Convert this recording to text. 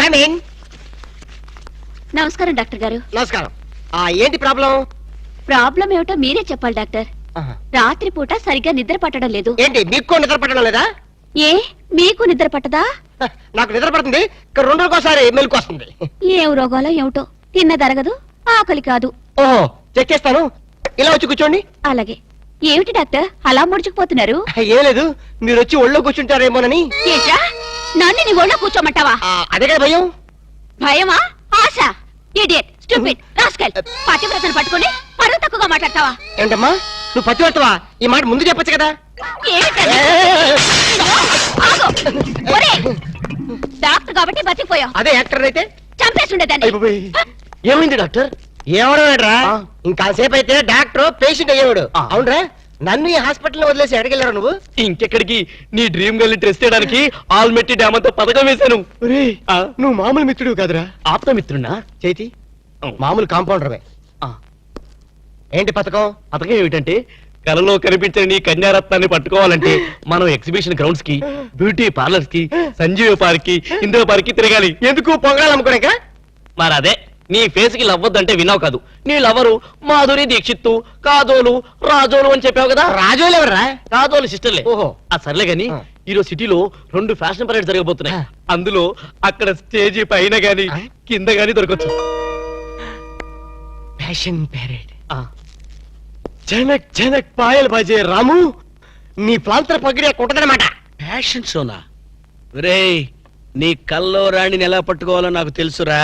Coming. నమస్కారం doctor గారు. నమస్కారం. ఏంటి ప్రాబ్లం? ప్రాబ్లం ఏమిటో మీరే చెప్పాలి డాక్టర్. రాత్రిపూట సరిగ్గా నిద్ర పట్టడం లేదు. ఏంటి మీకు నిద్ర పట్టడం లేదా? ఏ మీకు నిద్ర పట్టదా? నాకు నిద్ర పడుతుంది, 2 రోజుకోసారి మెలకు వస్తుంది. ఏం రోగాలో ఏమిటో, తిన్నదరగదు, ఆకలి కాదు. ఓహో, చెక్ చేస్తాను. ఇలా వచ్చి కూర్చోండి. అలాగే. ఏమిటి డాక్టర్ అలా ముడుచుకుపోతున్నారు? ఏం లేదు, మీరు వచ్చి ఒళ్ళో కూర్చుంటారేమోనని. ఏంటా నన్ను నీ ఒళ్ళో కూర్చోమంటావా? అదే కదా భయం. భయమా? ఆశ? Idiot, stupid, rascal. పతివ్రతను పట్టుకొని పరువు తక్కువగా మాట్లాడతావా? ఏంటమ్మా నువ్వు పతివ్రతవా? ఈ మాట ముందు చెప్పొచ్చు కదా. ఏమిటది? ఆగు. ఒరేయ్, డాక్టర్ కాబట్టి బతికిపోయావు. అదే యాక్టర్ అయితే చంపేస్తుండేదాన్ని. ఏమైంది డాక్టర్? ఏమడరా, ఇంకాసేపు అయితే డాక్టర్ పేషెంట్ అయ్యేవాడు. అవునరా, నన్ను ఈ హాస్పిటల్ వదిలేసి ఎక్కడికెళ్ళారు నువ్వు? ఇంకెక్కడికి, నీ డ్రీమ్ గర్ల్ టెస్ట్ చేయడానికి ఆల్మెట్టి డ్యామ్ అంతా పథకం వేశాను. నువ్వు మామూలు మిత్రుడు కాదురా. ఆప్తమిత్రున్నా? చేతి మామూలు కాంపౌండర్వే. ఏంటి పథకం? పథకం ఏమిటంటే, కలలో కనిపించని నీ కన్యారత్నాన్ని పట్టుకోవాలంటే మనం ఎగ్జిబిషన్ గ్రౌండ్స్ కి, బ్యూటీ పార్లర్స్ కి, సంజీవ పార్క్ కి, ఇందిరా పార్క్ కి తిరగాలి. ఎందుకు పొంగడాలు అమ్ముకోలేక? మరి అదే, నీ ఫేస్ కి లవ్వద్దంటే విన్నావు కాదు. నీ లవరు మాధురి దీక్షిత్తు, కాజోలు, రాజోలు అని చెప్పావు కదా. రాజోలు ఎవరా? కాజోలు సిస్టర్లే. ఓహో, ఆ సర్లే గాని, ఈరోజు సిటీలో 2 ఫ్యాషన్ పరేడ్ జరగబోతున్నాయి. అందులో అక్కడ స్టేజీ పైన గాని కింద గాని దొరకచ్చు. Fashion parade. జనక్ జనక్ పాయల్ బాజే రాము, నీ ప్రాంతర పగిడి కొట్టదనమాట. ఫ్యాషన్ షోనా? రేయ్, నీ కల్లో రాణిని ఎలా పట్టుకోవాలో నాకు తెలుసురా.